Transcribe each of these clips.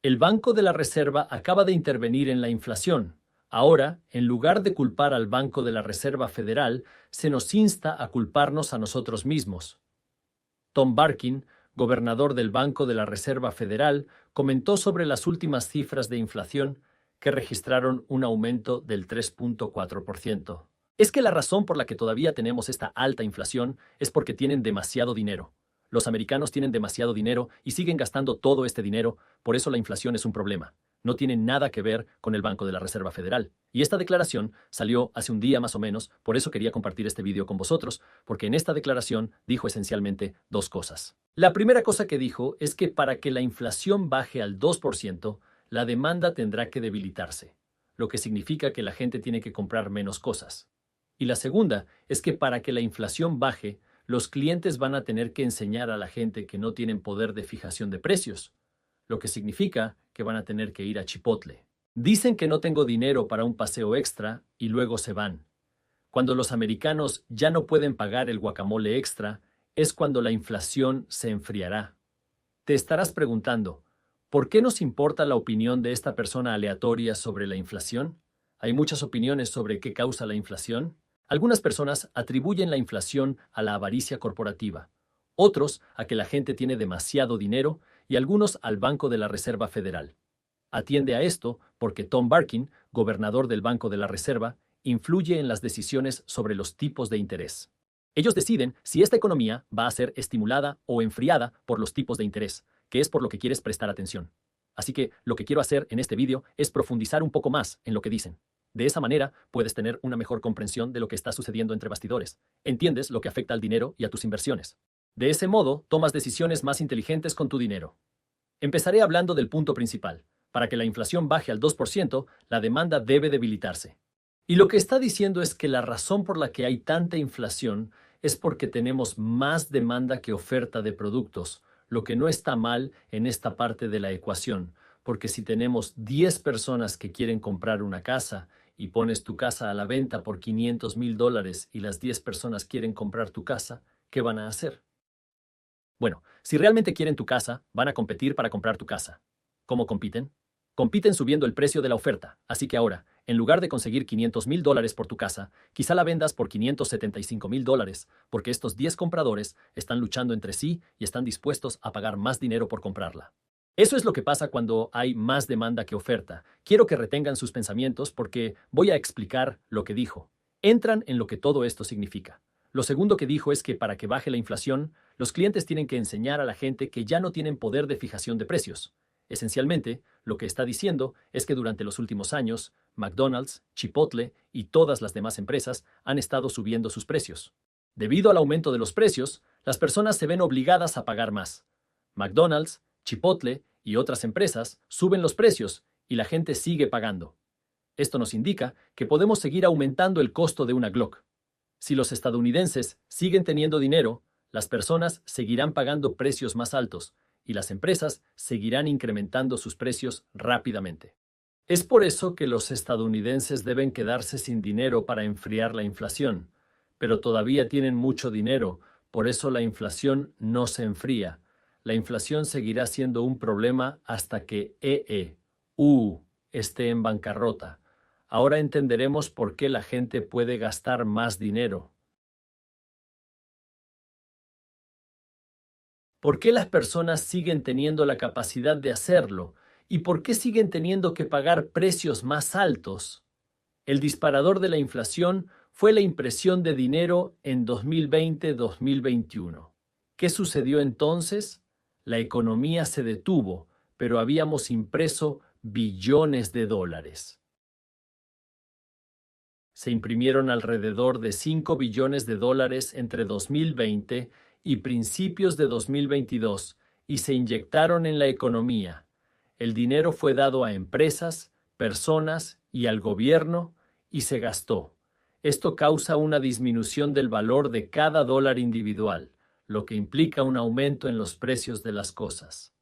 El Banco de la Reserva acaba de intervenir en la inflación. Ahora, en lugar de culpar al Banco de la Reserva Federal, se nos insta a culparnos a nosotros mismos. Tom Barkin, gobernador del Banco de la Reserva Federal, comentó sobre las últimas cifras de inflación que registraron un aumento del 3.4%. Es que la razón por la que todavía tenemos esta alta inflación es porque tienen demasiado dinero. Los americanos tienen demasiado dinero y siguen gastando todo este dinero, por eso la inflación es un problema. No tiene nada que ver con el Banco de la Reserva Federal. Y esta declaración salió hace un día más o menos, por eso quería compartir este video con vosotros, porque en esta declaración dijo esencialmente dos cosas. La primera cosa que dijo es que para que la inflación baje al 2%, la demanda tendrá que debilitarse, lo que significa que la gente tiene que comprar menos cosas. Y la segunda es que para que la inflación baje, los clientes van a tener que enseñar a la gente que no tienen poder de fijación de precios, lo que significa que van a tener que ir a Chipotle. Dicen que no tengo dinero para un paseo extra y luego se van. Cuando los americanos ya no pueden pagar el guacamole extra, es cuando la inflación se enfriará. Te estarás preguntando, ¿por qué nos importa la opinión de esta persona aleatoria sobre la inflación? Hay muchas opiniones sobre qué causa la inflación. Algunas personas atribuyen la inflación a la avaricia corporativa, otros a que la gente tiene demasiado dinero y algunos al Banco de la Reserva Federal. Atiende a esto porque Tom Barkin, gobernador del Banco de la Reserva, influye en las decisiones sobre los tipos de interés. Ellos deciden si esta economía va a ser estimulada o enfriada por los tipos de interés, que es por lo que quieres prestar atención. Así que lo que quiero hacer en este vídeo es profundizar un poco más en lo que dicen. De esa manera, puedes tener una mejor comprensión de lo que está sucediendo entre bastidores. Entiendes lo que afecta al dinero y a tus inversiones. De ese modo, tomas decisiones más inteligentes con tu dinero. Empezaré hablando del punto principal. Para que la inflación baje al 2%, la demanda debe debilitarse. Y lo que está diciendo es que la razón por la que hay tanta inflación es porque tenemos más demanda que oferta de productos, lo que no está mal en esta parte de la ecuación, porque si tenemos 10 personas que quieren comprar una casa y pones tu casa a la venta por $500,000 y las 10 personas quieren comprar tu casa, ¿qué van a hacer? Bueno, si realmente quieren tu casa, van a competir para comprar tu casa. ¿Cómo compiten? Compiten subiendo el precio de la oferta, así que ahora, en lugar de conseguir $500,000 por tu casa, quizá la vendas por $575,000, porque estos 10 compradores están luchando entre sí y están dispuestos a pagar más dinero por comprarla. Eso es lo que pasa cuando hay más demanda que oferta. Quiero que retengan sus pensamientos porque voy a explicar lo que dijo. Entran en lo que todo esto significa. Lo segundo que dijo es que para que baje la inflación, los clientes tienen que enseñar a la gente que ya no tienen poder de fijación de precios. Esencialmente, lo que está diciendo es que durante los últimos años, McDonald's, Chipotle y todas las demás empresas han estado subiendo sus precios. Debido al aumento de los precios, las personas se ven obligadas a pagar más. McDonald's, Chipotle y otras empresas suben los precios y la gente sigue pagando. Esto nos indica que podemos seguir aumentando el costo de una Glock. Si los estadounidenses siguen teniendo dinero, las personas seguirán pagando precios más altos y las empresas seguirán incrementando sus precios rápidamente. Es por eso que los estadounidenses deben quedarse sin dinero para enfriar la inflación, pero todavía tienen mucho dinero, por eso la inflación no se enfría. La inflación seguirá siendo un problema hasta que esté en bancarrota. Ahora entenderemos por qué la gente puede gastar más dinero. ¿Por qué las personas siguen teniendo la capacidad de hacerlo? ¿Y por qué siguen teniendo que pagar precios más altos? El disparador de la inflación fue la impresión de dinero en 2020-2021. ¿Qué sucedió entonces? La economía se detuvo, pero habíamos impreso billones de dólares. Se imprimieron alrededor de 5 billones de dólares entre 2020 y principios de 2022 y se inyectaron en la economía. El dinero fue dado a empresas, personas y al gobierno y se gastó. Esto causa una disminución del valor de cada dólar individual, lo que implica un aumento en los precios de las cosas.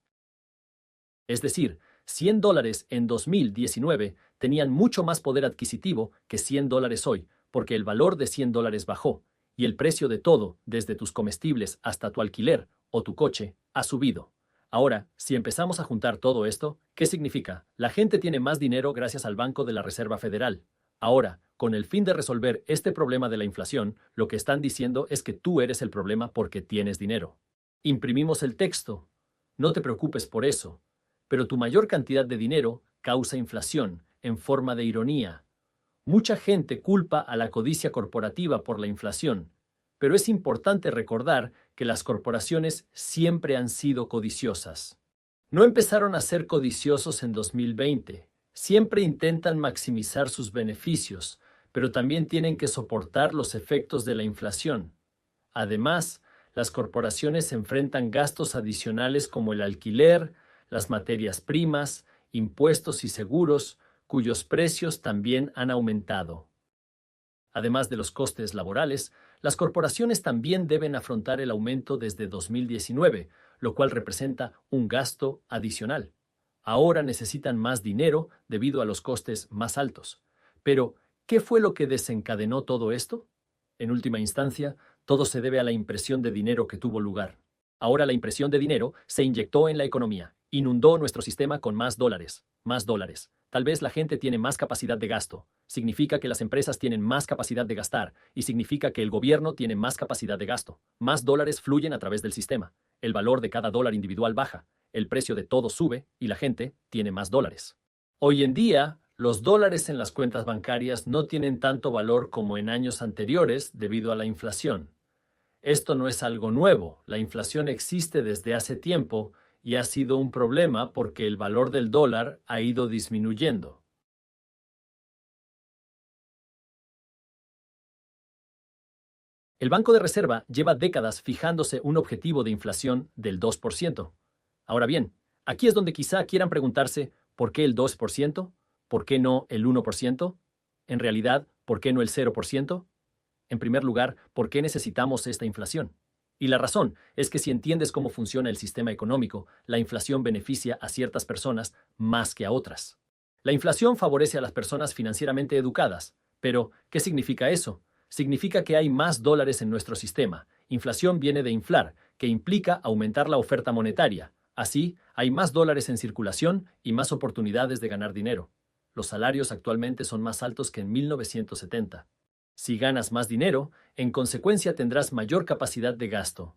Es decir, $100 en 2019 tenían mucho más poder adquisitivo que $100 hoy, porque el valor de $100 bajó y el precio de todo, desde tus comestibles hasta tu alquiler o tu coche, ha subido. Ahora, si empezamos a juntar todo esto, ¿qué significa? La gente tiene más dinero gracias al Banco de la Reserva Federal. Ahora, con el fin de resolver este problema de la inflación, lo que están diciendo es que tú eres el problema porque tienes dinero. Imprimimos el texto. No te preocupes por eso. Pero tu mayor cantidad de dinero causa inflación, en forma de ironía. Mucha gente culpa a la codicia corporativa por la inflación, pero es importante recordar que las corporaciones siempre han sido codiciosas. No empezaron a ser codiciosos en 2020. Siempre intentan maximizar sus beneficios, pero también tienen que soportar los efectos de la inflación. Además, las corporaciones enfrentan gastos adicionales como el alquiler, las materias primas, impuestos y seguros, cuyos precios también han aumentado. Además de los costes laborales, las corporaciones también deben afrontar el aumento desde 2019, lo cual representa un gasto adicional. Ahora necesitan más dinero debido a los costes más altos. Pero, ¿qué fue lo que desencadenó todo esto? En última instancia, todo se debe a la impresión de dinero que tuvo lugar. Ahora la impresión de dinero se inyectó en la economía, inundó nuestro sistema con más dólares, más dólares. Tal vez la gente tiene más capacidad de gasto. Significa que las empresas tienen más capacidad de gastar y significa que el gobierno tiene más capacidad de gasto. Más dólares fluyen a través del sistema. El valor de cada dólar individual baja, el precio de todo sube y la gente tiene más dólares. Hoy en día, los dólares en las cuentas bancarias no tienen tanto valor como en años anteriores debido a la inflación. Esto no es algo nuevo. La inflación existe desde hace tiempo y ha sido un problema porque el valor del dólar ha ido disminuyendo. El Banco de Reserva lleva décadas fijándose un objetivo de inflación del 2%. Ahora bien, aquí es donde quizá quieran preguntarse, ¿por qué el 2%? ¿Por qué no el 1%? En realidad, ¿por qué no el 0%? En primer lugar, ¿por qué necesitamos esta inflación? Y la razón es que si entiendes cómo funciona el sistema económico, la inflación beneficia a ciertas personas más que a otras. La inflación favorece a las personas financieramente educadas. Pero, ¿qué significa eso? Significa que hay más dólares en nuestro sistema. Inflación viene de inflar, que implica aumentar la oferta monetaria. Así, hay más dólares en circulación y más oportunidades de ganar dinero. Los salarios actualmente son más altos que en 1970. Si ganas más dinero, en consecuencia tendrás mayor capacidad de gasto.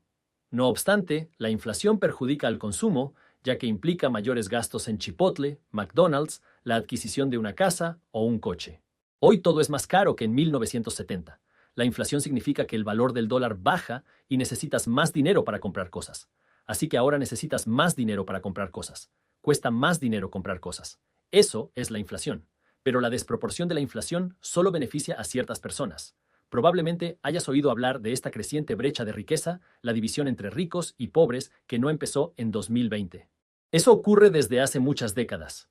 No obstante, la inflación perjudica al consumo, ya que implica mayores gastos en Chipotle, McDonald's, la adquisición de una casa o un coche. Hoy todo es más caro que en 1970. La inflación significa que el valor del dólar baja y necesitas más dinero para comprar cosas. Así que ahora necesitas más dinero para comprar cosas. Cuesta más dinero comprar cosas. Eso es la inflación. Pero la desproporción de la inflación solo beneficia a ciertas personas. Probablemente hayas oído hablar de esta creciente brecha de riqueza, la división entre ricos y pobres que no empezó en 2020. Eso ocurre desde hace muchas décadas.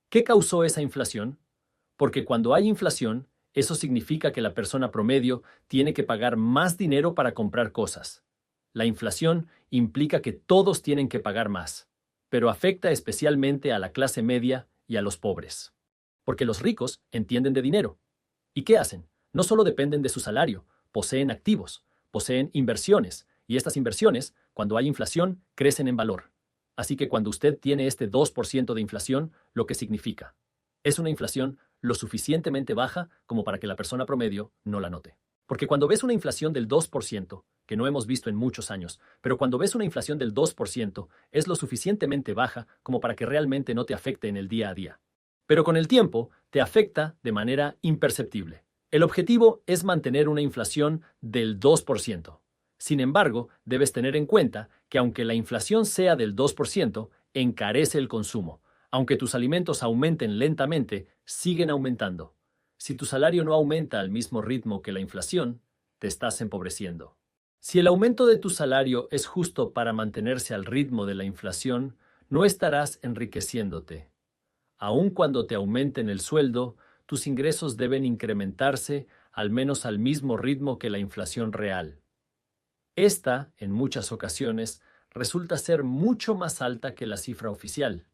¿Qué causó esa inflación? Porque cuando hay inflación, eso significa que la persona promedio tiene que pagar más dinero para comprar cosas. La inflación implica que todos tienen que pagar más, pero afecta especialmente a la clase media y a los pobres. Porque los ricos entienden de dinero. ¿Y qué hacen? No solo dependen de su salario, poseen activos, poseen inversiones, y estas inversiones, cuando hay inflación, crecen en valor. Así que cuando usted tiene este 2% de inflación, lo que significa es una inflación lo suficientemente baja como para que la persona promedio no la note. Porque cuando ves una inflación del 2%, que no hemos visto en muchos años, pero cuando ves una inflación del 2%, es lo suficientemente baja como para que realmente no te afecte en el día a día. Pero con el tiempo, te afecta de manera imperceptible. El objetivo es mantener una inflación del 2%. Sin embargo, debes tener en cuenta que aunque la inflación sea del 2%, encarece el consumo. Aunque tus alimentos aumenten lentamente, siguen aumentando. Si tu salario no aumenta al mismo ritmo que la inflación, te estás empobreciendo. Si el aumento de tu salario es justo para mantenerse al ritmo de la inflación, no estarás enriqueciéndote. Aun cuando te aumenten el sueldo, tus ingresos deben incrementarse al menos al mismo ritmo que la inflación real. Esta, en muchas ocasiones, resulta ser mucho más alta que la cifra oficial.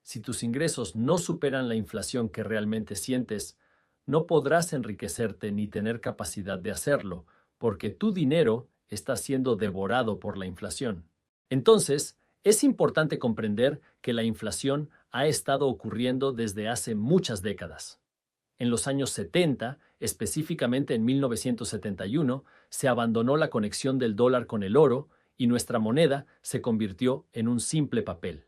Si tus ingresos no superan la inflación que realmente sientes, no podrás enriquecerte ni tener capacidad de hacerlo, porque tu dinero está siendo devorado por la inflación. Entonces, Es importante comprender que la inflación ha estado ocurriendo desde hace muchas décadas. En los años 70, específicamente en 1971, se abandonó la conexión del dólar con el oro y nuestra moneda se convirtió en un simple papel.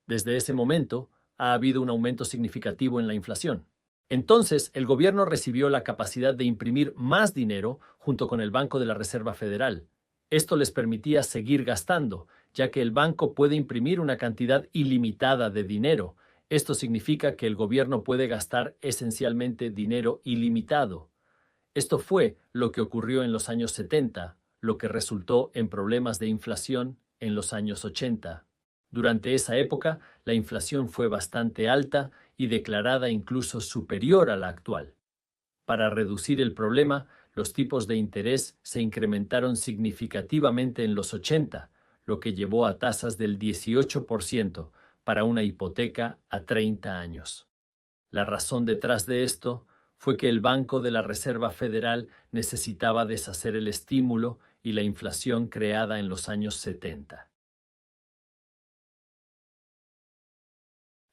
Desde ese momento, ha habido un aumento significativo en la inflación. Entonces, el gobierno recibió la capacidad de imprimir más dinero junto con el Banco de la Reserva Federal. Esto les permitía seguir gastando, ya que el banco puede imprimir una cantidad ilimitada de dinero. Esto significa que el gobierno puede gastar esencialmente dinero ilimitado. Esto fue lo que ocurrió en los años 70, lo que resultó en problemas de inflación en los años 80. Durante esa época, la inflación fue bastante alta y declarada incluso superior a la actual. Para reducir el problema, los tipos de interés se incrementaron significativamente en los 80, lo que llevó a tasas del 18% para una hipoteca a 30 años. La razón detrás de esto fue que el Banco de la Reserva Federal necesitaba deshacer el estímulo y la inflación creada en los años 70.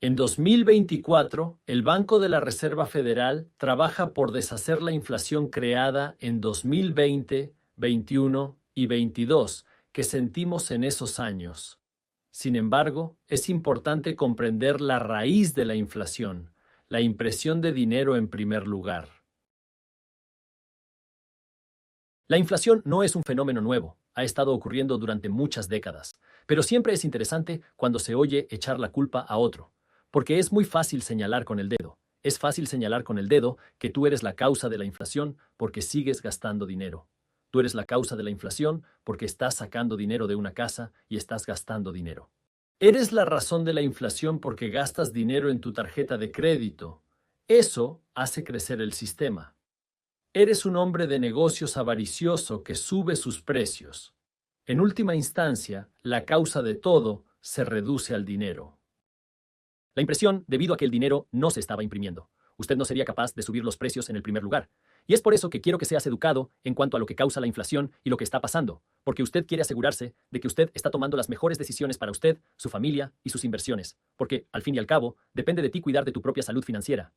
En 2024, el Banco de la Reserva Federal trabaja por deshacer la inflación creada en 2020, 21 y 22 que sentimos en esos años. Sin embargo, es importante comprender la raíz de la inflación, la impresión de dinero en primer lugar. La inflación no es un fenómeno nuevo, ha estado ocurriendo durante muchas décadas, pero siempre es interesante cuando se oye echar la culpa a otro. Porque es muy fácil señalar con el dedo. Es fácil señalar con el dedo que tú eres la causa de la inflación porque sigues gastando dinero. Tú eres la causa de la inflación porque estás sacando dinero de una casa y estás gastando dinero. Eres la razón de la inflación porque gastas dinero en tu tarjeta de crédito. Eso hace crecer el sistema. Eres un hombre de negocios avaricioso que sube sus precios. En última instancia, la causa de todo se reduce al dinero. La impresión debido a que el dinero no se estaba imprimiendo. Usted no sería capaz de subir los precios en el primer lugar. Y es por eso que quiero que seas educado en cuanto a lo que causa la inflación y lo que está pasando, porque usted quiere asegurarse de que usted está tomando las mejores decisiones para usted, su familia y sus inversiones, porque, al fin y al cabo, depende de ti cuidar de tu propia salud financiera.